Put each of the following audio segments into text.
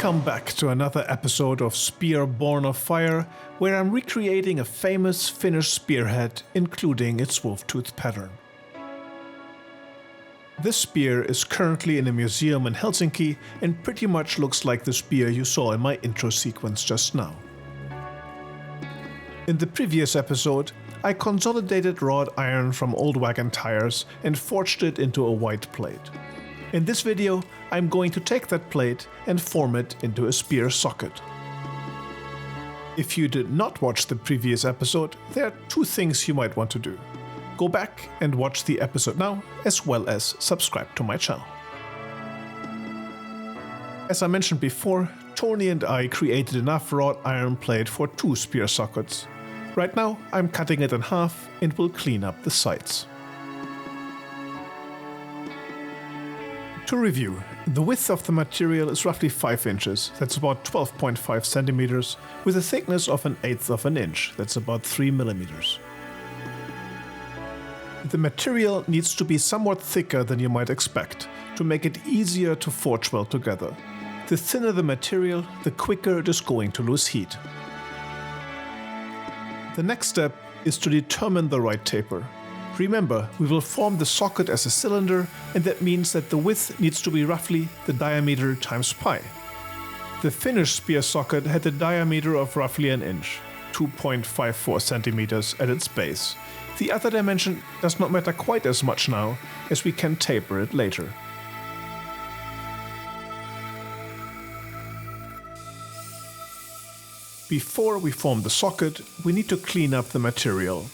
Welcome back to another episode of Spear Born of Fire, where I'm recreating a famous Finnish spearhead, including its wolf-tooth pattern. This spear is currently in a museum in Helsinki and pretty much looks like the spear you saw in my intro sequence just now. In the previous episode, I consolidated wrought iron from old wagon tires and forged it into a white plate. In this video, I'm going to take that plate and form it into a spear socket. If you did not watch the previous episode, there are two things you might want to do. Go back and watch the episode now, as well as subscribe to my channel. As I mentioned before, Tony and I created enough wrought iron plate for 2 spear sockets. Right now, I'm cutting it in half and will clean up the sides. To review, the width of the material is roughly 5 inches, that's about 12.5 centimeters, with a thickness of 1/8 of an inch, that's about 3 millimeters. The material needs to be somewhat thicker than you might expect, to make it easier to forge weld together. The thinner the material, the quicker it is going to lose heat. The next step is to determine the right taper. Remember, we will form the socket as a cylinder, and that means that the width needs to be roughly the diameter times pi. The Finnish spear socket had a diameter of roughly 1 inch, 2.54 centimeters at its base. The other dimension does not matter quite as much now, as we can taper it later. Before we form the socket, we need to clean up the material.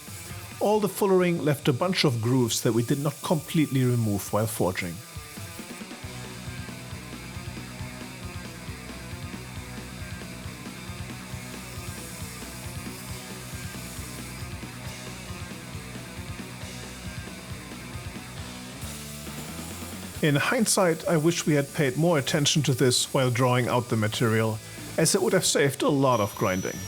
All the fullering left a bunch of grooves that we did not completely remove while forging. In hindsight, I wish we had paid more attention to this while drawing out the material, as it would have saved a lot of grinding.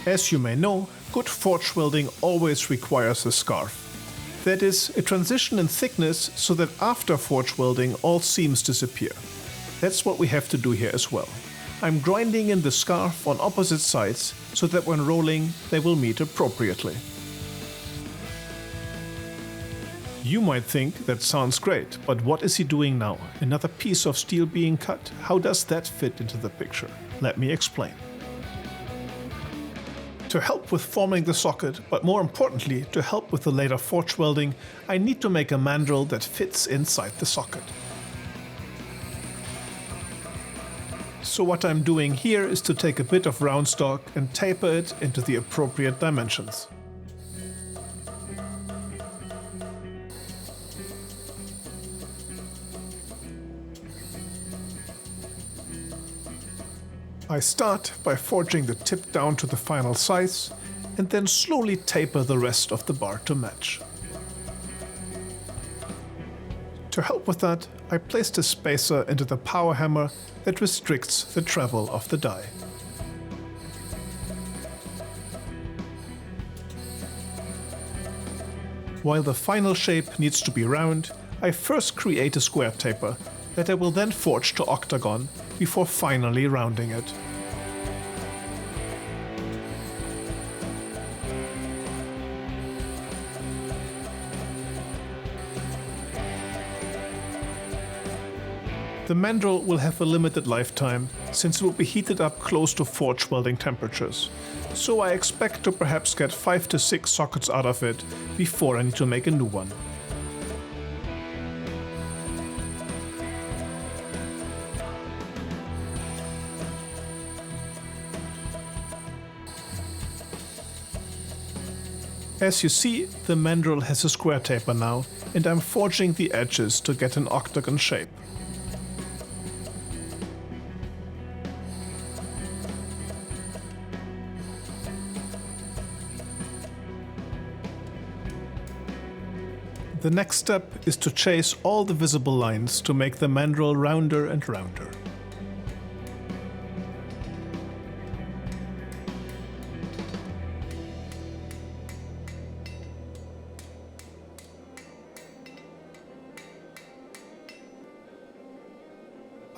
As you may know, good forge welding always requires a scarf. That is, a transition in thickness so that after forge welding all seams disappear. That's what we have to do here as well. I'm grinding in the scarf on opposite sides so that when rolling they will meet appropriately. You might think that sounds great, but what is he doing now? Another piece of steel being cut? How does that fit into the picture? Let me explain. To help with forming the socket, but more importantly, to help with the later forge welding, I need to make a mandrel that fits inside the socket. So what I'm doing here is to take a bit of round stock and taper it into the appropriate dimensions. I start by forging the tip down to the final size and then slowly taper the rest of the bar to match. To help with that, I placed a spacer into the power hammer that restricts the travel of the die. While the final shape needs to be round, I first create a square taper that I will then forge to octagon before finally rounding it. The mandrel will have a limited lifetime, since it will be heated up close to forge welding temperatures, so I expect to perhaps get 5 to 6 sockets out of it before I need to make a new one. As you see, the mandrel has a square taper now, and I'm forging the edges to get an octagon shape. The next step is to chase all the visible lines to make the mandrel rounder and rounder.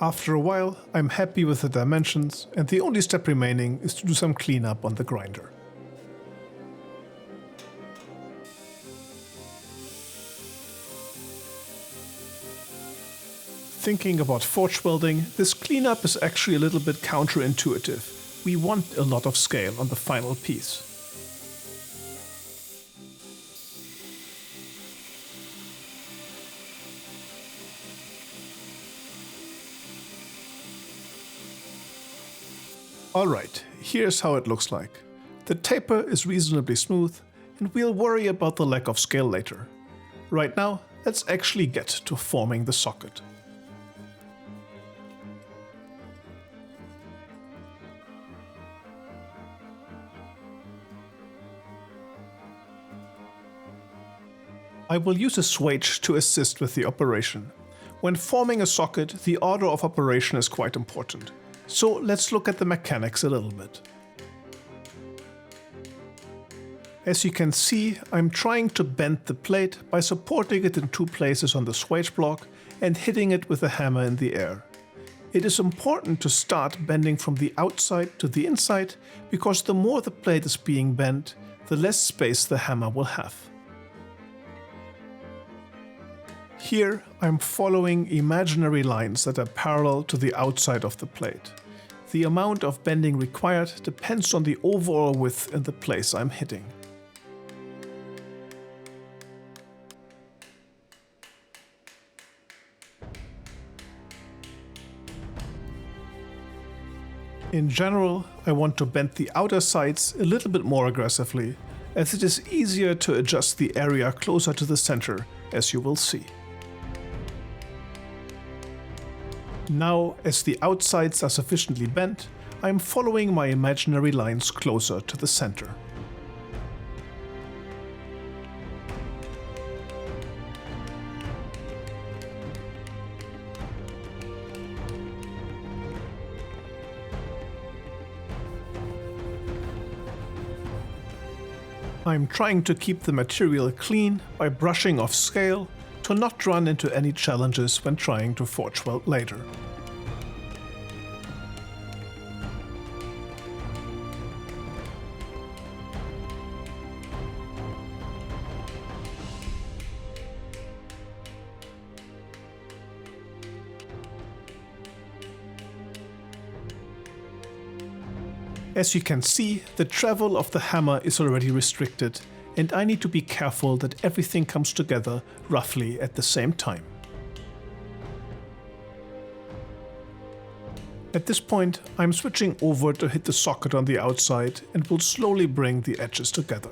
After a while, I'm happy with the dimensions, and the only step remaining is to do some cleanup on the grinder. Thinking about forge welding, this cleanup is actually a little bit counterintuitive. We want a lot of scale on the final piece. Alright, here's how it looks like. The taper is reasonably smooth, and we'll worry about the lack of scale later. Right now, let's actually get to forming the socket. I will use a swage to assist with the operation. When forming a socket, the order of operation is quite important. So let's look at the mechanics a little bit. As you can see, I'm trying to bend the plate by supporting it in two places on the swage block and hitting it with a hammer in the air. It is important to start bending from the outside to the inside, because the more the plate is being bent, the less space the hammer will have. Here, I'm following imaginary lines that are parallel to the outside of the plate. The amount of bending required depends on the overall width and the place I'm hitting. In general, I want to bend the outer sides a little bit more aggressively, as it is easier to adjust the area closer to the center, as you will see. Now, as the outsides are sufficiently bent, I am following my imaginary lines closer to the center. I am trying to keep the material clean by brushing off scale, to not run into any challenges when trying to forge weld later. As you can see, the travel of the hammer is already restricted, and I need to be careful that everything comes together roughly at the same time. At this point, I'm switching over to hit the socket on the outside and will slowly bring the edges together.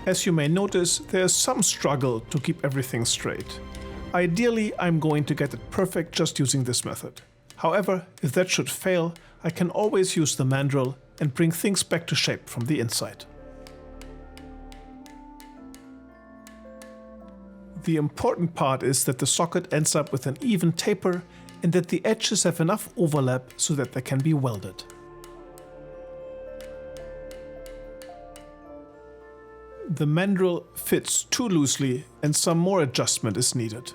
As you may notice, there is some struggle to keep everything straight. Ideally, I'm going to get it perfect just using this method. However, if that should fail, I can always use the mandrel and bring things back to shape from the inside. The important part is that the socket ends up with an even taper and that the edges have enough overlap so that they can be welded. The mandrel fits too loosely and some more adjustment is needed.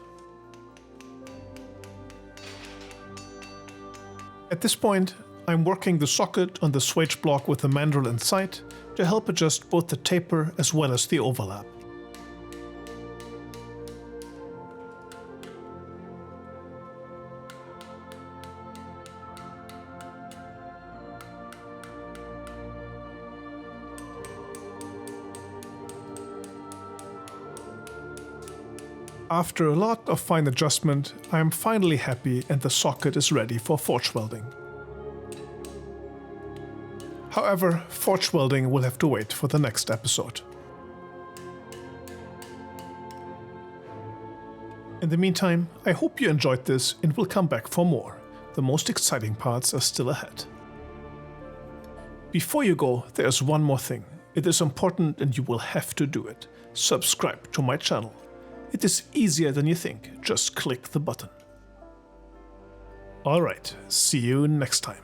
At this point, I'm working the socket on the swage block with the mandrel inside to help adjust both the taper as well as the overlap. After a lot of fine adjustment, I am finally happy and the socket is ready for forge welding. However, forge welding will have to wait for the next episode. In the meantime, I hope you enjoyed this and will come back for more. The most exciting parts are still ahead. Before you go, there's one more thing. It is important and you will have to do it. Subscribe to my channel. It is easier than you think. Just click the button. Alright, see you next time.